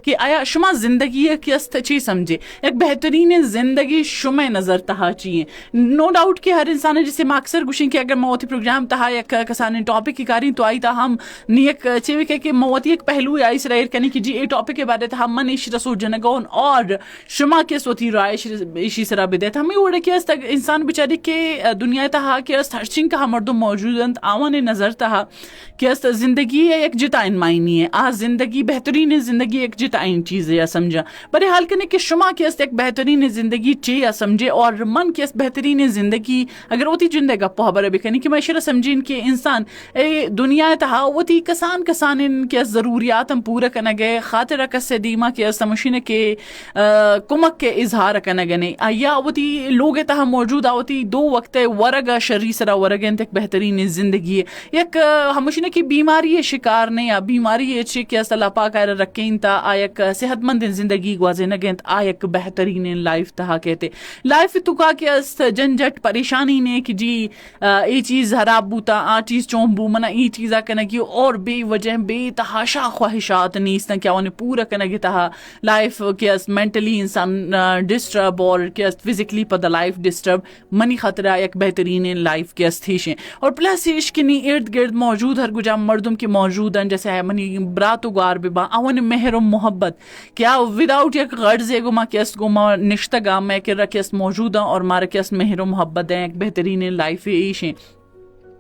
کہ آیا شما زندگی کی است چی سمجھے ایک بہترین زندگی شما نظر تہا چیئے نو ڈاؤٹ کہ ہر انسان جسے میں اکثر گوشیں کہ اگر موتی پروگرام تہا یک کسان ٹاپک کی کاری تو آئی تا ہم نیک چیوے کہ موتی ایک پہلو آئی سرائر کنی کہ جی اے ٹاپک کے بارے تا ہم من ایشی رسول جنگون اور شما کے سوتی رائے ایشی سرا بدے ہمیں اوڑے کہ است انسان بچاری کے دنیا تہا کہ است ہر چنگ کا مردم موجود انت آوان نظر تہا کہ است زندگی ایک جتائن معنی ہے زندگی بہترین زندگی ایک جتائن چیز ہے یا سمجھا برے حال کرنے کہ شما کے است ایک بہترین زندگی چی یا سمجھے اور من کے است بہترین زندگی اگر ہوتی جندے گا پوہ برے بکنی کہ میں شرح سمجھین کہ انسان دنیا تہا ہوتی کسان ان کے ضروریات ہم پورا کرنا گئے خاطر کس دیما کے است مشین کے کمک کے اظہار کرنا گنے یا ہوتی لوگ تہا موجود ہوتی دو وقت ورگا شری سرا ورگ انت ایک بہترین زندگی ہے یک ہمشین کی بیماری شکار نہیں یا بیماری ہے کہ اللہ پاک آئے رکھیں تا آیک صحت مند زندگی گوازے نگنت آیک بہترین لائف تہا کہتے لائف تو کا کہ است جنجٹ پریشانی نے کہ جی ای چیز خراب بوتا آ چیز چون بو منا ای چیزا کنگی اور بے وجہ بے تحاشا خواہشات نیستن کیا انہیں پورا کنگی تہا لائف کہ است مینٹلی انسان ڈسٹرب اور کہ است فزیکلی پا دا لائف ڈسٹرب منی خطرہ ایک بہترین لائف کے است ہیشیں اور پلس عشق نی ارد گرد موجود ہر گجا مردم کی موجود ہیں جیسے ہے منی براتو گار ببا اون مہر و محبت کیا وداؤٹ یک غرض گما کیس گما نشتگا میں کہ رکیس موجود ہیں اور مارا کیس مہر و محبت ہیں ایک بہترین لائف ایشیں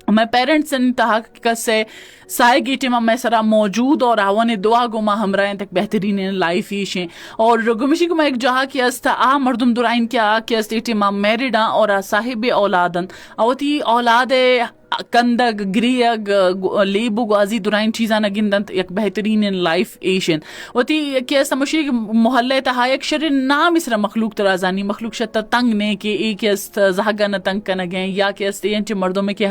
میں پیرنٹس انتہا کسے سائے گیٹے میں سرا موجود اور آوان دعا گما ہمراہ تک بہترین لائف ایشیں اور گمشی گما ایک جہاں کی استا مردم درائن کیا کہ اسٹیٹی ماں میریڈاں اور صاحب اولادن اوتی اولاد کندگ گریگ لیبو گوازی درائن چیزاں گندنت ایک بہترین لائف ایشن وتی کہ سمشی محلے تہا ایک شر نام اسرا مخلوق ترازانی مخلوق شت تنگ نے کہ ایک است زہگا نہ تنگ کنا گئے یا کہ است انچ مردوں میں کہ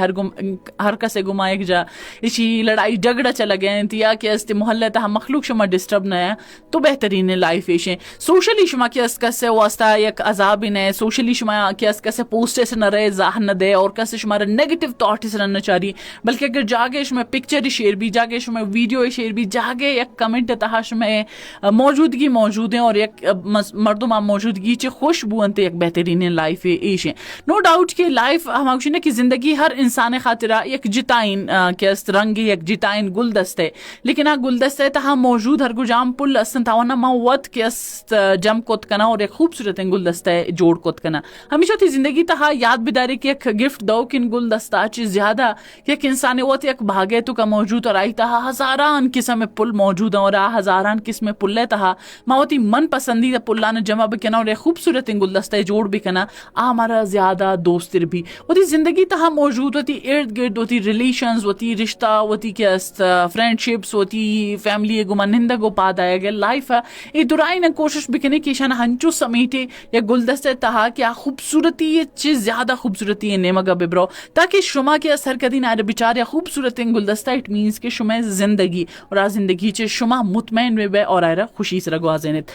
ہر کسے گما ایک جا اسی لڑائی جھگڑا چلا گئے یا کہ است محلے تہا مخلوق شما ڈسٹرب نہ ہے تو بہترین لائف ایشن سوشلی شما کہ اس کسے واسطہ ایک عذاب نے سوشلی شما کہ اس کسے پوسٹ نہ رہے ظاہر نہ دے اور کسے شمارا نیگیٹو تھاٹ نہ چاری بلکہ اگر جاگے میں پکچر شیئر بھی جاگے میں ویڈیو شیئر بھی جاگے ایک کمنٹ تہاش میں موجودگی موجود ہیں اور ایک مردم موجودگی چے خوشبو انتے ایک بہترین لائف ایش ہے نو ڈاؤٹ کہ لائف ہم کہ زندگی ہر انسان خاطرہ ایک جتائن کہ است رنگی ایک جتائن گلدستے لیکن گلدستے تہا موجود ہر گجام پل استن تاونا موت کہ است جم کت کنا اور ایک خوبصورت گلدستے جوڑ کت کنا ہمیشہ تھی زندگی تہا یاد بداری کہ ایک گفٹ دو کن گلدستہ چیز زیادہ کہ ایک انسانی ہوتی ایک بھاگے تو کا موجود اور آئی تہا ہزاران قسم پل موجود ہیں اور ہزاران قسم پلے تہا ماں ہوتی من پسندیدہ پلانا جمع بکنا اور ایک خوبصورت گلدستے جوڑ بکنا ہمارا زیادہ دوستر بھی ہوتی زندگی تہا موجود ہوتی ارد گرد ہوتی ریلیشنز ہوتی رشتہ ہوتی کہ فرینڈ شپس ہوتی فیملی گمانندہ کو پاد آیا گیا لائف ہے یہ درائی نے کوشش بکنے کی شان ہنچو سمیٹے یا گلدستے تہا کیا خوبصورتی یہ چیز زیادہ خوبصورتی ہے نیمگا ببرو تاکہ شما کے اثر کدین آئے بچارے خوبصورت گلدستہ اٹ مینس کہ شما زندگی اور زندگی چے شما مطمئن بے اور آئے خوشی سے رگو آزینت